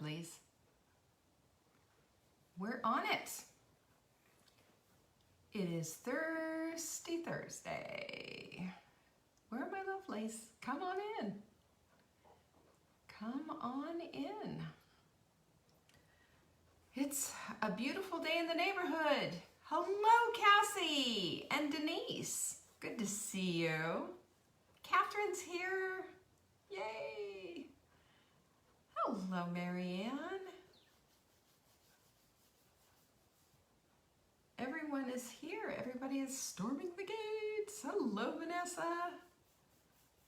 lovelies. We're on it. It is Thirsty Thursday. Where are my lovelies? Come on in. Come on in. It's a beautiful day in the neighborhood. Hello, Cassie and Denise. Good to see you. Catherine's here. Yay. Hello, Marianne. Everyone is here. Everybody is storming the gates. Hello, Vanessa.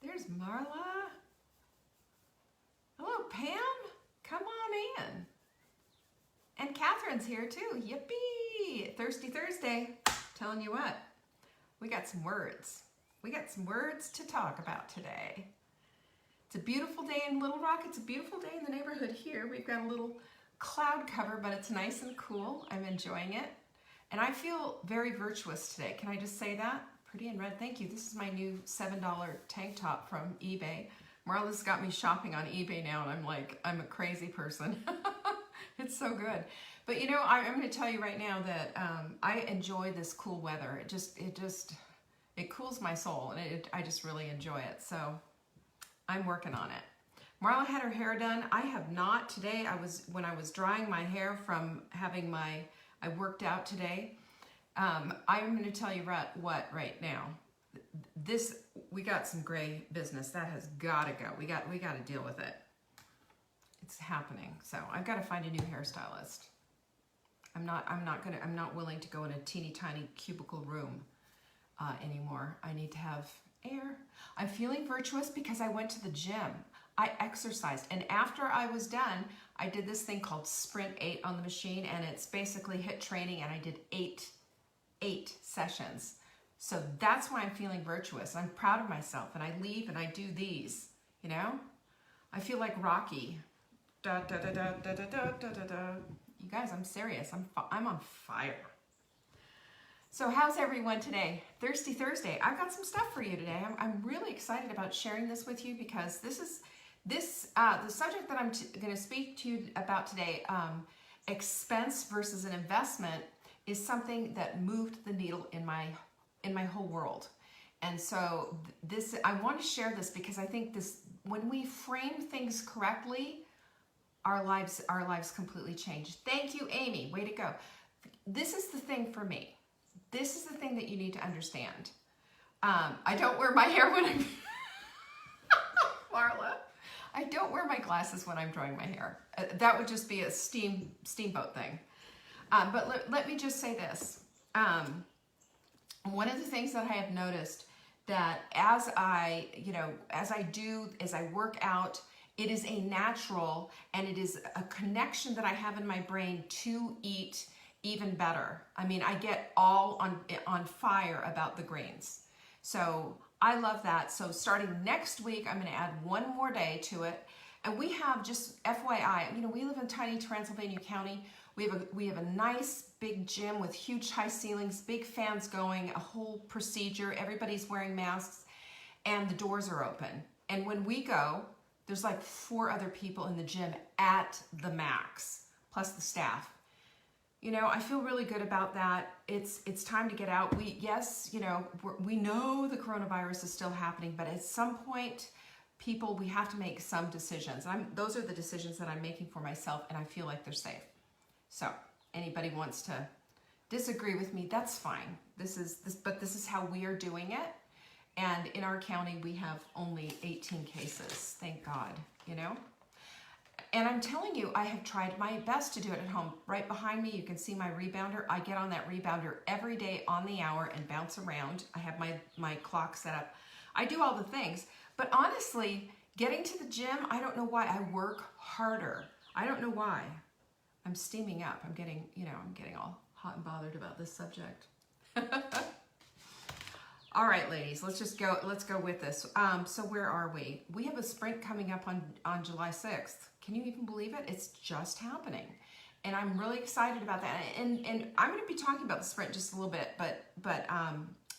There's Marla. Hello, Pam. Come on in. And Catherine's here too. Yippee! Thirsty Thursday. Telling you what, we got some words. We got some words to talk about today. It's a beautiful day in Little Rock. It's a beautiful day in the neighborhood here. We've got a little cloud cover, but it's nice and cool. I'm enjoying it. And I feel very virtuous today. Can I just say that? Pretty in red. Thank you. This is my new $7 tank top from eBay. Marla's got me shopping on eBay now, and I'm like, I'm a crazy person. It's so good. But you know, I'm going to tell you right now that I enjoy this cool weather. It cools my soul, and I just really enjoy it. So I'm working on it. Marla had her hair done. I have not today. When I was drying my hair from having I worked out today. I'm going to tell you what right now. We got some gray business that has got to go. We got to deal with it. It's happening. So I've got to find a new hairstylist. I'm not willing to go in a teeny tiny cubicle room anymore. I need to have air. I'm feeling virtuous because I went to the gym. I exercised, and after I was done, I did this thing called Sprint 8 on the machine, and it's basically HIIT training, and I did eight sessions. So that's why I'm feeling virtuous. I'm proud of myself, and I leave and I do these, you know? I feel like Rocky. Da, da, da, da, da, da, da, da, da. You guys, I'm serious. I'm on fire. So how's everyone today? Thirsty Thursday. I've got some stuff for you today. I'm really excited about sharing this with you because the subject that I'm going to speak to you about today, expense versus an investment, is something that moved the needle in my whole world. And so I want to share this because I think when we frame things correctly, our lives completely change. Thank you, Amy. Way to go. This is the thing for me. This is the thing that you need to understand. I don't wear my hair when I'm Marla. I don't wear my glasses when I'm drying my hair. That would just be a steamboat thing. But let me just say this. One of the things that I have noticed that as I work out, it is a natural, and it is a connection that I have in my brain to eat even better. I mean, I get all on fire about the greens. So I love that. So starting next week, I'm going to add one more day to it. And we have, just FYI, you know, we live in tiny Transylvania County. We have a nice big gym with huge high ceilings, big fans going, a whole procedure. Everybody's wearing masks, and the doors are open. And when we go, there's like 4 other people in the gym at the max, plus the staff. You know, I feel really good about that. It's time to get out. We know the coronavirus is still happening, but at some point, we have to make some decisions. Those are the decisions that I'm making for myself, and I feel like they're safe. So anybody wants to disagree with me, that's fine. But this is how we are doing it. And in our county, we have only 18 cases. Thank God, you know? And I'm telling you, I have tried my best to do it at home. Right behind me, you can see my rebounder. I get on that rebounder every day on the hour and bounce around. I have my clock set up. I do all the things. But honestly, getting to the gym, I don't know why. I work harder. I don't know why. I'm steaming up. I'm getting all hot and bothered about this subject. All right, ladies, let's go with this. So where are we? We have a sprint coming up on July 6th. Can you even believe it? It's just happening. And I'm really excited about that. And I'm going to be talking about the sprint just a little bit, but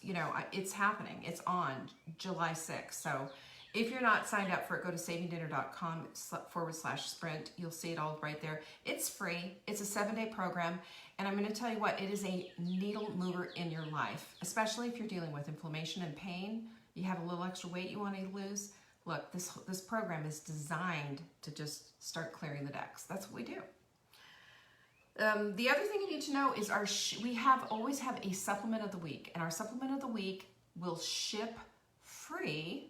you know, it's happening. It's on July 6th. So If you're not signed up for it, go to savingdinner.com/sprint. You'll see it all right there. It's free. It's a 7-day program. And I'm going to tell you what, it is a needle mover in your life, especially if you're dealing with inflammation and pain. You have a little extra weight you want to lose. Look, this program is designed to just start clearing the decks. That's what we do. The other thing you need to know is we always have a supplement of the week, and our supplement of the week will ship free,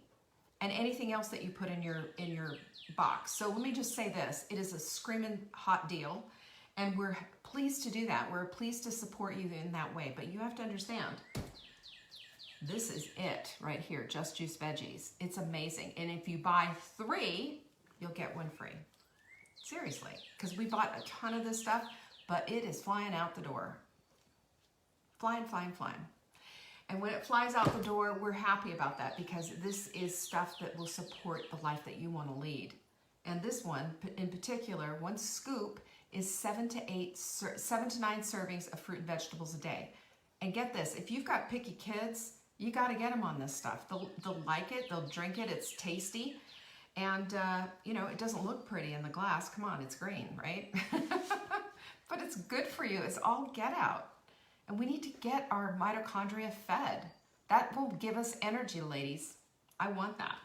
and anything else that you put in your box. So let me just say this: it is a screaming hot deal, and we're pleased to do that. We're pleased to support you in that way. But you have to understand, this is it right here, Just Juice Veggies. It's amazing, and if you buy 3, you'll get 1 free. Seriously, because we bought a ton of this stuff. But it is flying out the door. Flying, flying, flying. And when it flies out the door, we're happy about that because this is stuff that will support the life that you want to lead. And this one in particular, 1 scoop is 7 to 9 servings of fruit and vegetables a day. And get this, if you've got picky kids, you got to get them on this stuff. They'll like it, they'll drink it, it's tasty. And, you know, it doesn't look pretty in the glass. Come on, it's green, right? But it's good for you. It's all get out. And we need to get our mitochondria fed. That will give us energy, ladies. I want that.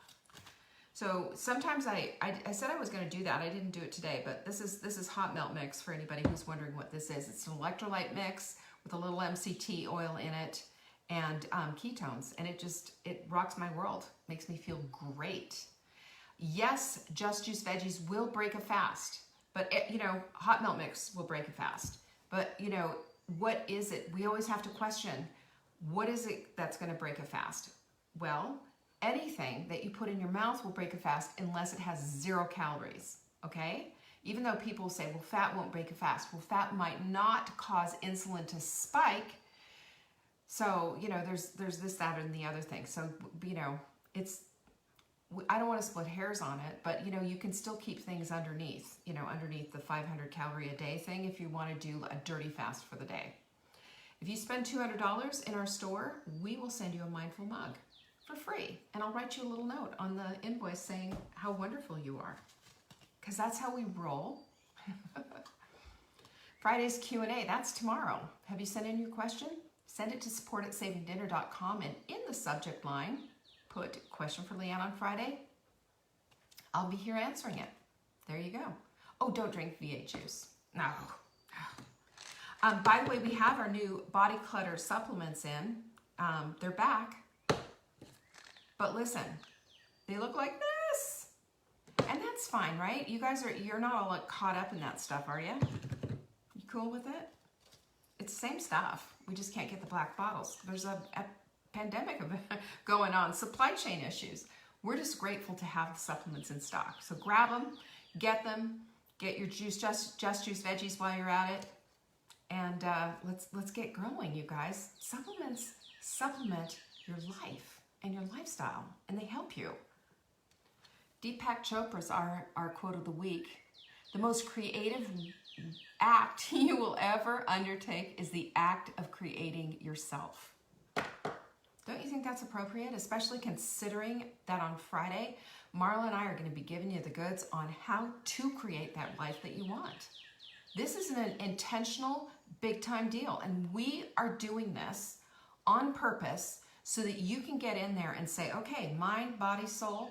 So sometimes I said I was going to do that. I didn't do it today, but this is hot melt mix for anybody who's wondering what this is. It's an electrolyte mix with a little MCT oil in it and ketones. And it rocks my world. Makes me feel great. Yes, Just Juice Veggies will break a fast. But, you know, hot melt mix will break a fast. But, you know, what is it? We always have to question, what is it that's going to break a fast? Well, anything that you put in your mouth will break a fast unless it has 0 calories, okay? Even though people say, well, fat won't break a fast. Well, fat might not cause insulin to spike. So, you know, there's this, that, and the other thing. So, you know, I don't want to split hairs on it, but, you know, you can still keep things underneath the 500 calorie a day thing if you want to do a dirty fast for the day. If you spend $200 in our store, we will send you a mindful mug for free. And I'll write you a little note on the invoice saying how wonderful you are. Because that's how we roll. Friday's Q&A, that's tomorrow. Have you sent in your question? Send it to support@savingdinner.com, and in the subject line, put question for Leanne on Friday. I'll be here answering it. There you go. Oh, don't drink V8 juice. No. By the way, we have our new body clutter supplements in. They're back. But listen, they look like this. And that's fine, right? You're not all caught up in that stuff, are you? You cool with it? It's the same stuff. We just can't get the black bottles. There's a pandemic going on, supply chain issues. We're just grateful to have the supplements in stock. So grab them, get your juice, just Juice Veggies while you're at it, and let's get growing, you guys. Supplements supplement your life and your lifestyle, and they help you. Deepak Chopra's our quote of the week. The most creative act you will ever undertake is the act of creating yourself. Don't you think that's appropriate, especially considering that on Friday, Marla and I are going to be giving you the goods on how to create that life that you want. This is an intentional, big-time deal, and we are doing this on purpose so that you can get in there and say, okay, mind, body, soul,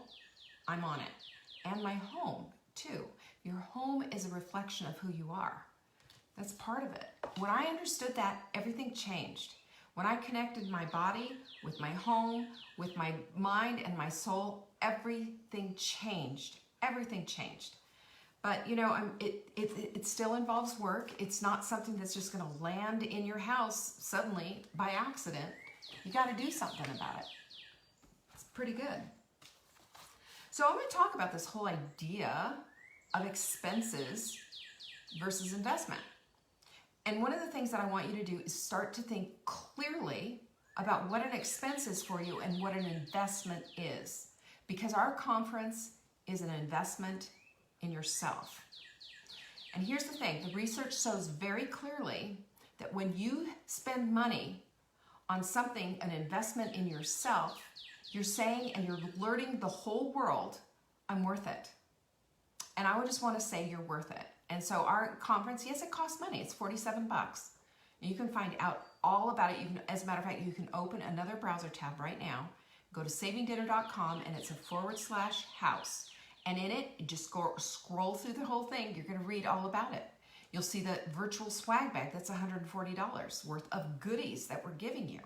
I'm on it. And my home, too. Your home is a reflection of who you are. That's part of it. When I understood that, everything changed. When I connected my body with my home, with my mind and my soul, everything changed. Everything changed. But, you know, it still involves work. It's not something that's just going to land in your house suddenly by accident. You got to do something about it. It's pretty good. So I'm going to talk about this whole idea of expenses versus investment. And one of the things that I want you to do is start to think clearly about what an expense is for you and what an investment is. Because our conference is an investment in yourself. And here's the thing, the research shows very clearly that when you spend money on something, an investment in yourself, You're saying, and you're alerting the whole world, I'm worth it. And I would just want to say you're worth it. And so our conference, yes, it costs money. It's $47. And you can find out all about it. You can, as a matter of fact, you can open another browser tab right now. Go to savingdinner.com and it's a /house. And in it, just scroll through the whole thing. You're going to read all about it. You'll see the virtual swag bag. That's $140 worth of goodies that we're giving you.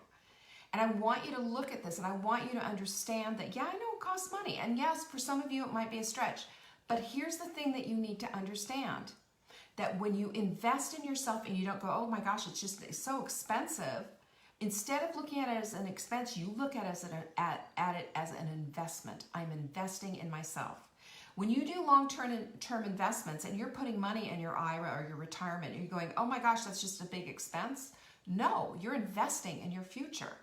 And I want you to look at this and I want you to understand that, yeah, I know it costs money. And yes, for some of you, it might be a stretch. But here's the thing that you need to understand. That when you invest in yourself and you don't go, oh my gosh, it's so expensive. Instead of looking at it as an expense, you look at it as an investment. I'm investing in myself. When you do long-term investments and you're putting money in your IRA or your retirement, and you're going, oh my gosh, that's just a big expense. No, you're investing in your future.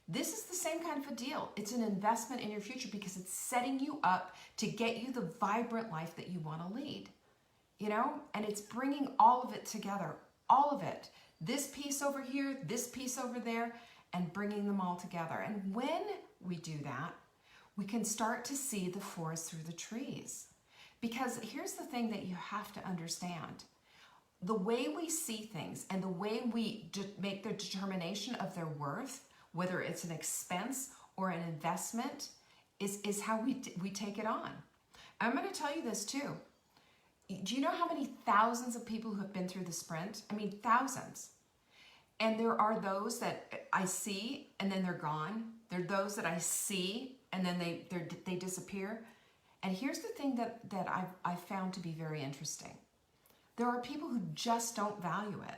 This is the same kind of a deal. It's an investment in your future because it's setting you up to get you the vibrant life that you want to lead. You know, and it's bringing all of it together, all of it. This piece over here, this piece over there, and bringing them all together. And when we do that, we can start to see the forest through the trees. Because here's the thing that you have to understand. The way we see things and the way we make the determination of their worth, whether it's an expense or an investment, is how we take it on. I'm going to tell you this too. Do you know how many thousands of people who have been through the sprint? I mean, thousands. And there are those that I see and then they're gone. There are those that I see and then they disappear. And here's the thing that I've found to be very interesting. There are people who just don't value it.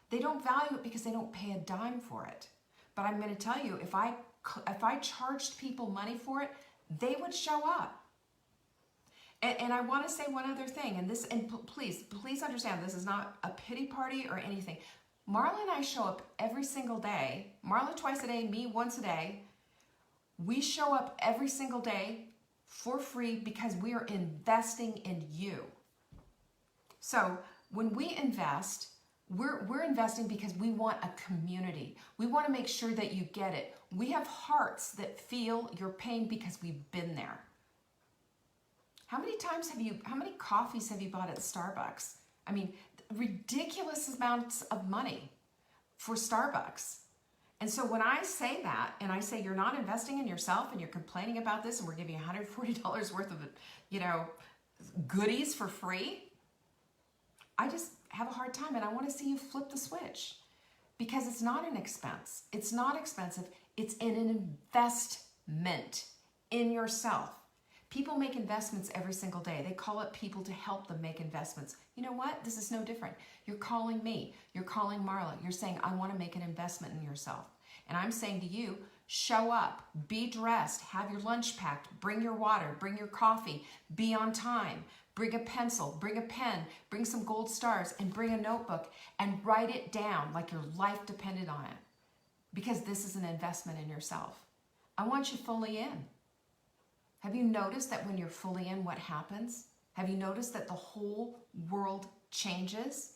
They don't value it because they don't pay a dime for it. But I'm going to tell you, if I charged people money for it, they would show up. And I want to say one other thing, and please understand, this is not a pity party or anything. Marla and I show up every single day. Marla twice a day, me once a day. We show up every single day for free because we are investing in you. So when we invest, we're investing because we want a community. We want to make sure that you get it. We have hearts that feel your pain because we've been there. How many coffees have you bought at Starbucks? I mean, ridiculous amounts of money for Starbucks. And so when I say that, and I say you're not investing in yourself and you're complaining about this and we're giving you $140 worth of, goodies for free, I just have a hard time and I want to see you flip the switch because it's not an expense. It's not expensive. It's an investment in yourself. People make investments every single day. They call up people to help them make investments. You know what? This is no different. You're calling me. You're calling Marla. You're saying, I want to make an investment in yourself. And I'm saying to you, show up, be dressed, have your lunch packed, bring your water, bring your coffee, be on time, bring a pencil, bring a pen, bring some gold stars, and bring a notebook and write it down like your life depended on it. Because this is an investment in yourself. I want you fully in. Have you noticed that when you're fully in, what happens? Have you noticed that the whole world changes?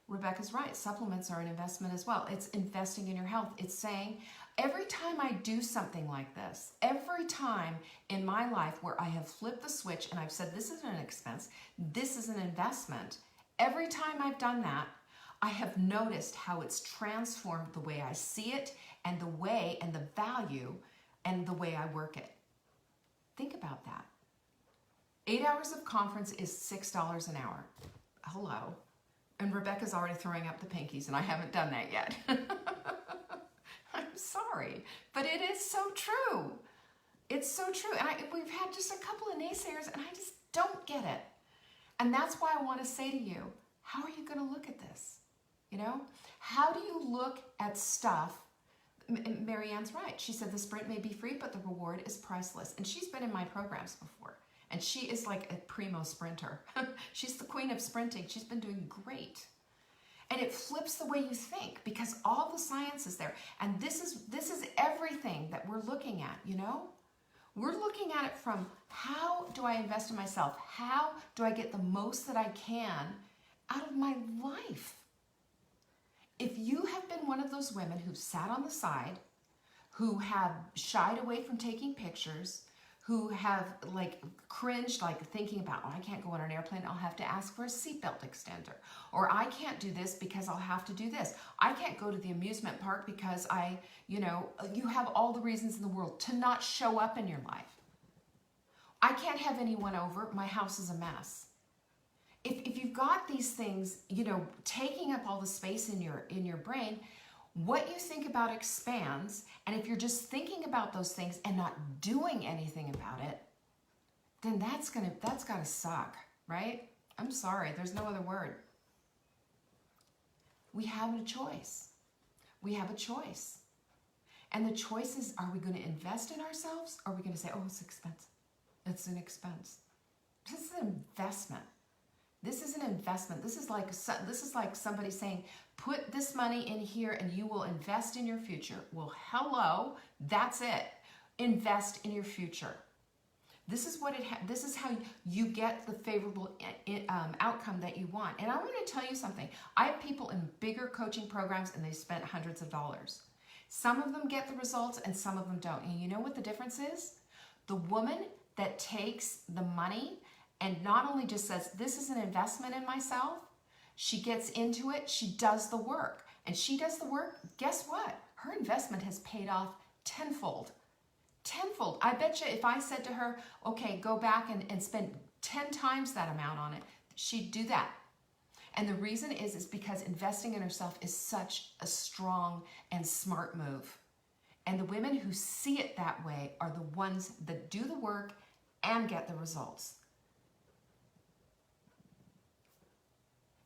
Rebecca's right. Supplements are an investment as well. It's investing in your health. It's saying, every time I do something like this, every time in my life where I have flipped the switch and I've said, this isn't an expense, this is an investment, every time I've done that, I have noticed how it's transformed the way I see it and the way and the value and the way I work it. Think about that. 8 hours of conference is $6 an hour. Hello. And Rebecca's already throwing up the pinkies, and I haven't done that yet. I'm sorry, but it is so true. It's so true. And we've had just a couple of naysayers, and I just don't get it. And that's why I want to say to you, how are you going to look at this? How do you look at stuff? Marianne's right. She said the sprint may be free, but the reward is priceless. And she's been in my programs before. And she is like a primo sprinter. She's the queen of sprinting. She's been doing great. And it flips the way you think because all the science is there. And this is everything that we're looking at, We're looking at it from how do I invest in myself? How do I get the most that I can out of my life? If you have been one of those women who've sat on the side, who have shied away from taking pictures, who have like cringed, like thinking about, oh, I can't go on an airplane, I'll have to ask for a seatbelt extender. Or I can't do this because I'll have to do this. I can't go to the amusement park because you have all the reasons in the world to not show up in your life. I can't have anyone over, my house is a mess. If you've got these things, taking up all the space in your brain, what you think about expands, and if you're just thinking about those things and not doing anything about it, then that's gotta suck, right? I'm sorry, there's no other word. We have a choice. We have a choice. And the choice is, are we gonna invest in ourselves, or are we gonna say, oh, it's expensive? It's an expense. This is an investment. This is an investment. This is like somebody saying, put this money in here and you will invest in your future. Well, hello, that's it. Invest in your future. This is this is how you get the favorable outcome that you want. And I want to tell you something. I have people in bigger coaching programs and they spent hundreds of dollars. Some of them get the results and some of them don't. And you know what the difference is? The woman that takes the money and not only just says, this is an investment in myself, she gets into it, she does the work. And she does the work, guess what? Her investment has paid off tenfold. Tenfold. I bet you if I said to her, okay, go back and spend 10 times that amount on it, she'd do that. And the reason is because investing in herself is such a strong and smart move. And the women who see it that way are the ones that do the work and get the results.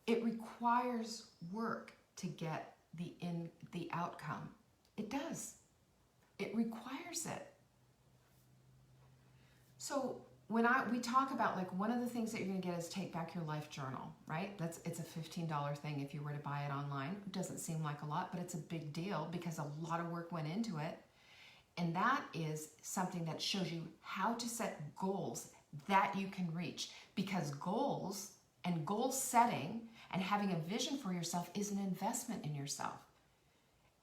It requires work to get the outcome. It does. It requires it. So when we talk about, like, one of the things that you're going to get is Take Back Your Life journal, right? It's a $15 thing if you were to buy it online. It doesn't seem like a lot, but it's a big deal because a lot of work went into it. And that is something that shows you how to set goals that you can reach, because goals and goal setting and having a vision for yourself is an investment in yourself.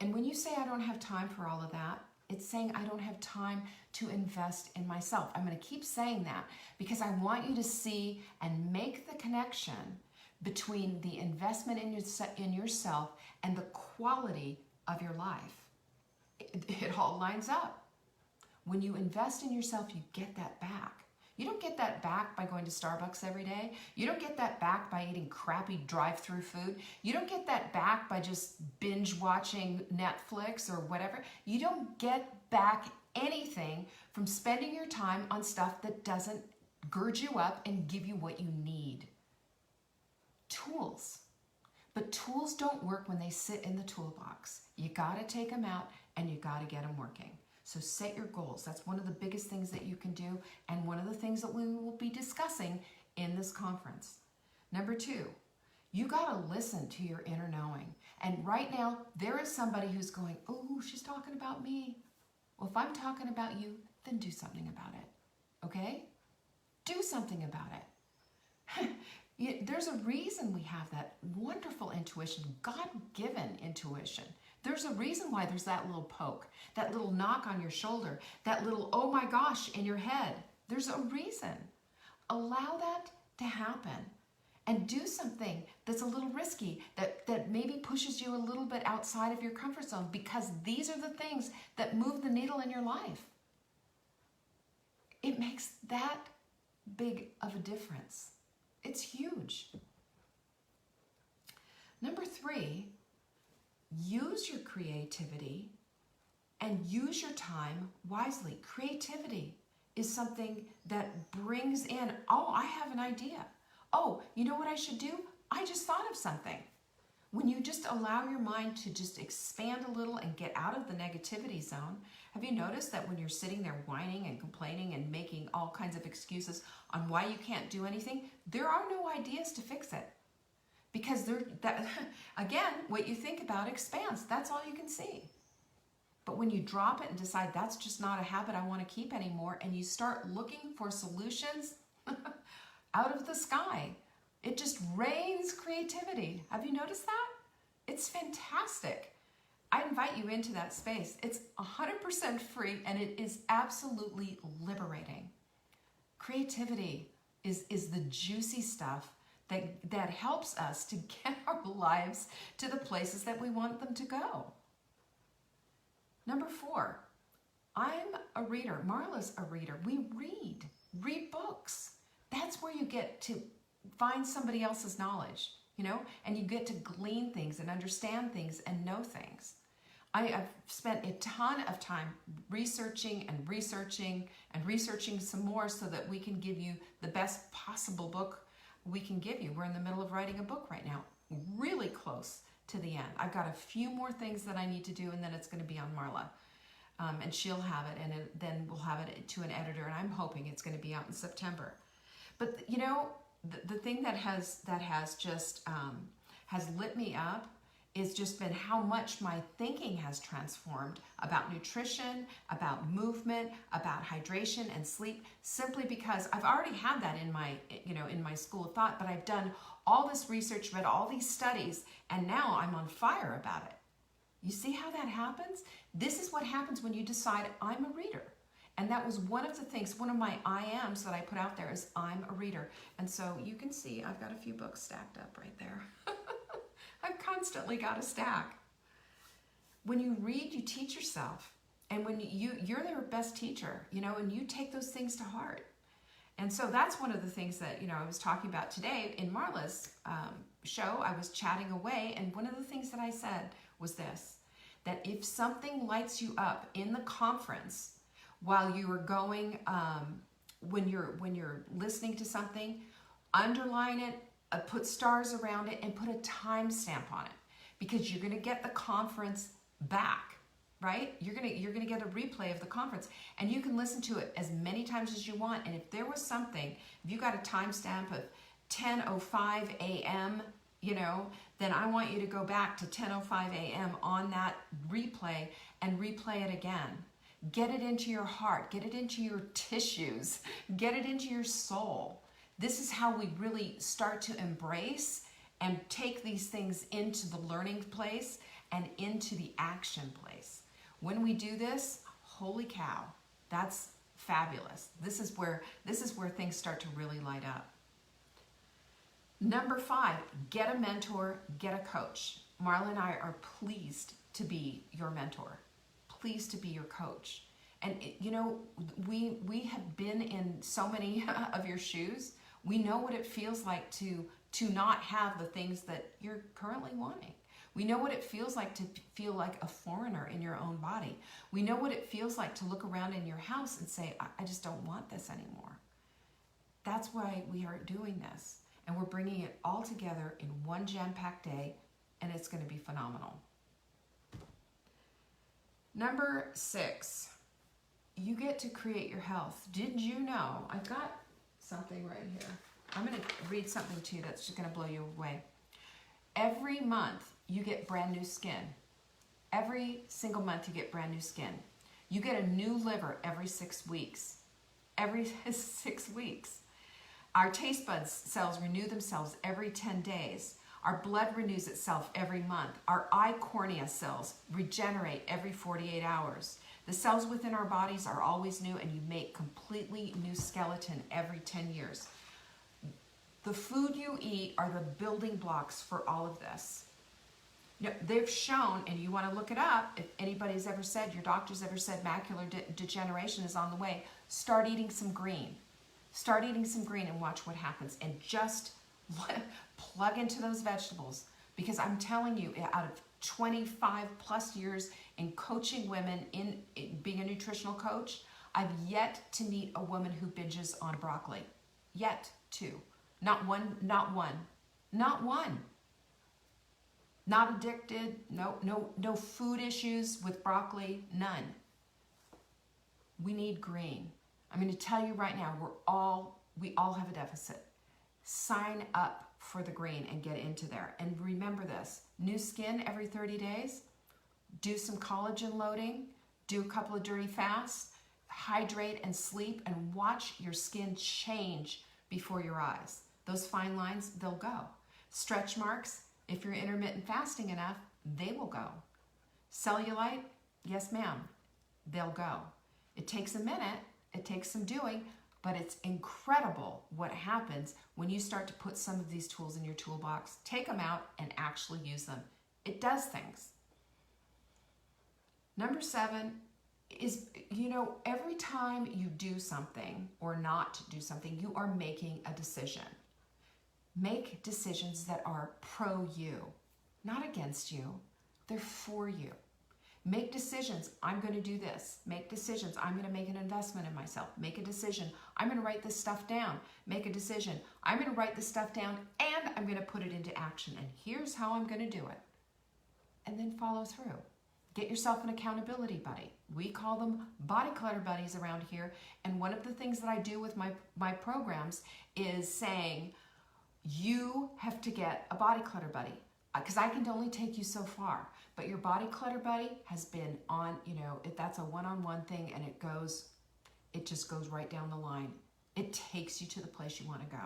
And when you say, I don't have time for all of that, it's saying I don't have time to invest in myself. I'm going to keep saying that because I want you to see and make the connection between the investment in yourself and the quality of your life. It all lines up. When you invest in yourself, you get that back. You don't get that back by going to Starbucks every day. You don't get that back by eating crappy drive-through food. You don't get that back by just binge watching Netflix or whatever. You don't get back anything from spending your time on stuff that doesn't gird you up and give you what you need. Tools. But tools don't work when they sit in the toolbox. You gotta take them out and you gotta get them working. So set your goals. That's one of the biggest things that you can do, and one of the things that we will be discussing in this conference. Number 2, you gotta listen to your inner knowing. And right now, there is somebody who's going, oh, she's talking about me. Well, if I'm talking about you, then do something about it, okay? Do something about it. There's a reason we have that wonderful intuition, God-given intuition. There's a reason why there's that little poke, that little knock on your shoulder, that little, oh my gosh, in your head. There's a reason. Allow that to happen and do something that's a little risky, that maybe pushes you a little bit outside of your comfort zone, because these are the things that move the needle in your life. It makes that big of a difference. It's huge. Number 3, use your creativity and use your time wisely. Creativity is something that brings in, oh, I have an idea. Oh, you know what I should do? I just thought of something. When you just allow your mind to just expand a little and get out of the negativity zone, have you noticed that when you're sitting there whining and complaining and making all kinds of excuses on why you can't do anything, there are no ideas to fix it. Because again, what you think about expands. That's all you can see. But when you drop it and decide that's just not a habit I want to keep anymore, and you start looking for solutions out of the sky, it just rains creativity. Have you noticed that? It's fantastic. I invite you into that space. It's 100% free and it is absolutely liberating. Creativity is the juicy stuff that helps us to get our lives to the places that we want them to go. Number 4, I'm a reader. Marla's a reader. We read books. That's where you get to find somebody else's knowledge, you know, and you get to glean things and understand things and know things. I've spent a ton of time researching some more so that we can give you the best possible book we can give you. We're in the middle of writing a book right now, really close to the end. I've got a few more things that I need to do, and then it's going to be on Marla. And she'll have it, and then we'll have it to an editor, and I'm hoping it's going to be out in September. But you know, the thing that has just has lit me up is just been how much my thinking has transformed about nutrition, about movement, about hydration and sleep, simply because I've already had that in my school of thought, but I've done all this research, read all these studies, and now I'm on fire about it. You see how that happens? This is what happens when you decide I'm a reader. And that was one of the things, one of my I ams that I put out there is I'm a reader. And so you can see I've got a few books stacked up right there. I've constantly got a stack. When you read, you teach yourself. And when you're their best teacher, you know, and you take those things to heart. And so that's one of the things that, you know, I was talking about today in Marla's show. I was chatting away, and one of the things that I said was this, that if something lights you up in the conference while you are going, when you're listening to something, underline it, put stars around it, and put a timestamp on it, because you're going to get the conference back, right? You're gonna get a replay of the conference, and you can listen to it as many times as you want. And if there was something, if you got a timestamp of 10:05 a.m., you know, then I want you to go back to 10:05 a.m. on that replay and replay it again. Get it into your heart, get it into your tissues, get it into your soul. This is how we really start to embrace and take these things into the learning place and into the action place. When we do this, holy cow, that's fabulous. This is where things start to really light up. Number 5, get a mentor, get a coach. Marla and I are pleased to be your mentor, pleased to be your coach. And you know, we have been in so many of your shoes. We know what it feels like to not have the things that you're currently wanting. We know what it feels like to feel like a foreigner in your own body. We know what it feels like to look around in your house and say, I just don't want this anymore. That's why we are doing this. And we're bringing it all together in one jam-packed day, and it's going to be phenomenal. Number 6, you get to create your health. Did you know? I've got something right here. I'm going to read something to you that's just going to blow you away. Every month, you get brand new skin. Every single month, you get brand new skin. You get a new liver every 6 weeks. Every 6 weeks. Our taste buds cells renew themselves every 10 days. Our blood renews itself every month. Our eye cornea cells regenerate every 48 hours. The cells within our bodies are always new, and you make completely new skeleton every 10 years. The food you eat are the building blocks for all of this. You know, they've shown, and you want to look it up, if anybody's ever said, your doctor's ever said macular degeneration is on the way, start eating some green. Start eating some green and watch what happens. And just plug into those vegetables. Because I'm telling you, out of 25 plus years in coaching women, in being a nutritional coach, I've yet to meet a woman who binges on broccoli. Yet to. Not one. Not addicted, no food issues with broccoli, none. We need green. I'm going to tell you right now, we all have a deficit. Sign up for the green and get into there. And remember this, new skin every 30 days, do some collagen loading, do a couple of dirty fasts, hydrate and sleep, and watch your skin change before your eyes. Those fine lines, they'll go. Stretch marks, if you're intermittent fasting enough, they will go. Cellulite, yes ma'am, they'll go. It takes a minute, it takes some doing, but it's incredible what happens when you start to put some of these tools in your toolbox, take them out, and actually use them. It does things. Number 7 is, every time you do something or not do something, you are making a decision. Make decisions that are pro you, not against you. They're for you. Make decisions. I'm going to do this. Make decisions. I'm going to make an investment in myself. Make a decision. I'm going to write this stuff down. Make a decision. I'm going to write this stuff down and I'm going to put it into action. And here's how I'm going to do it. And then follow through. Get yourself an accountability buddy. We call them body clutter buddies around here. And one of the things that I do with my programs is saying, you have to get a body clutter buddy. Because I can only take you so far. But your body clutter buddy has been on, if that's a one-on-one thing and it just goes right down the line. It takes you to the place you want to go.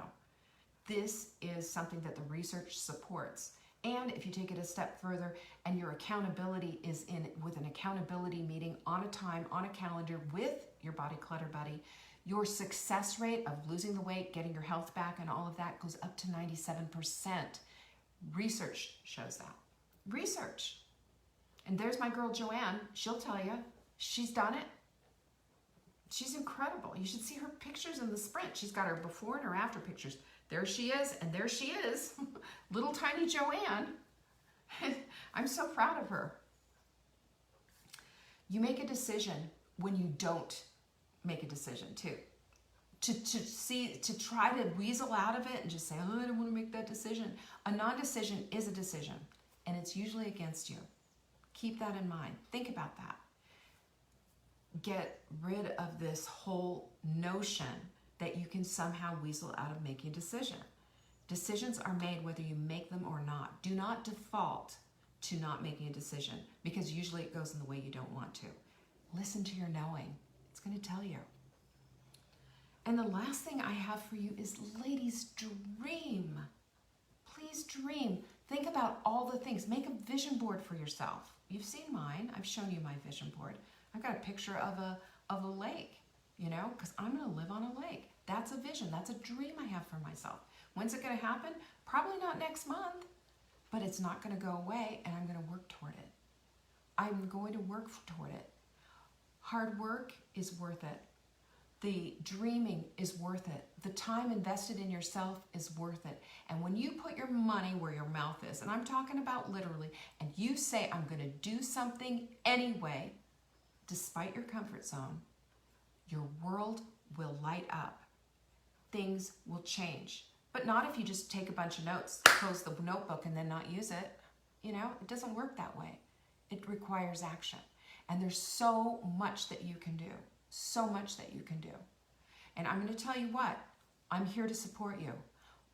This is something that the research supports. And if you take it a step further and your accountability is with an accountability meeting on a time, on a calendar with your body clutter buddy, your success rate of losing the weight, getting your health back and all of that goes up to 97%. Research shows that. Research. And there's my girl Joanne. She'll tell you. She's done it. She's incredible. You should see her pictures in the sprint. She's got her before and her after pictures. There she is, and there she is. Little tiny Joanne. I'm so proud of her. You make a decision when you don't make a decision, too. To try to weasel out of it and just say, oh, I don't want to make that decision. A non-decision is a decision, and it's usually against you. Keep that in mind. Think about that. Get rid of this whole notion that you can somehow weasel out of making a decision. Decisions are made whether you make them or not. Do not default to not making a decision, because usually it goes in the way you don't want to. Listen to your knowing. It's going to tell you. And the last thing I have for you is, ladies, dream. Please dream. Think about all the things. Make a vision board for yourself. You've seen mine. I've shown you my vision board. I've got a picture of a lake, because I'm going to live on a lake. That's a vision. That's a dream I have for myself. When's it going to happen? Probably not next month, but it's not going to go away, and I'm going to work toward it. I'm going to work toward it. Hard work is worth it. The dreaming is worth it. The time invested in yourself is worth it. And when you put your money where your mouth is, and I'm talking about literally, and you say, I'm going to do something anyway, despite your comfort zone, your world will light up. Things will change. But not if you just take a bunch of notes, close the notebook, and then not use it. It doesn't work that way. It requires action. And there's so much that you can do. So much that you can do. And I'm going to tell you what, I'm here to support you.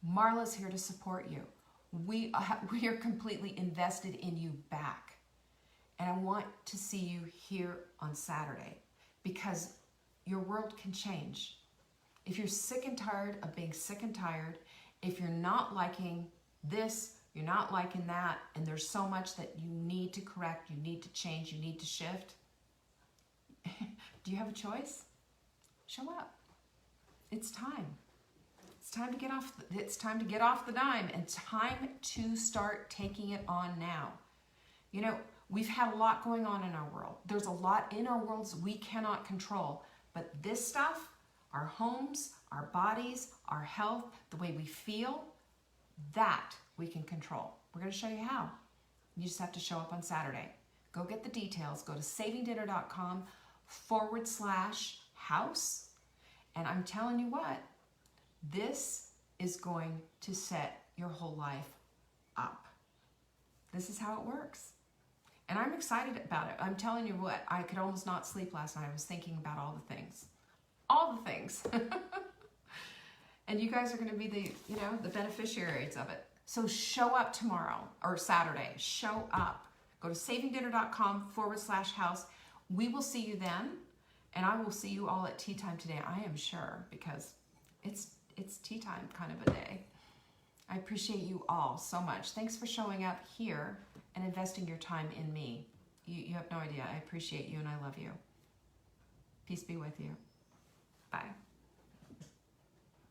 Marla's here to support you. We are completely invested in you back. And I want to see you here on Saturday, because your world can change. If you're sick and tired of being sick and tired, if you're not liking this, you're not liking that, and there's so much that you need to correct, you need to change, you need to shift, do you have a choice? Show up. It's time. It's time to get off. It's time to get off the dime, and time to start taking it on now. We've had a lot going on in our world. There's a lot in our worlds we cannot control, but this stuff, our homes, our bodies, our health, the way we feel, that we can control. We're going to show you how. You just have to show up on Saturday. Go get the details. Go to savingdinner.com/house. And I'm telling you what, this is going to set your whole life up. This is how it works. And I'm excited about it. I'm telling you what, I could almost not sleep last night. I was thinking about all the things. All the things. And you guys are going to be the beneficiaries of it. So show up tomorrow or Saturday. Show up. Go to savingdinner.com/house. We will see you then. And I will see you all at tea time today, I am sure, because it's tea time kind of a day. I appreciate you all so much. Thanks for showing up here and investing your time in me. You have no idea. I appreciate you and I love you. Peace be with you. Bye.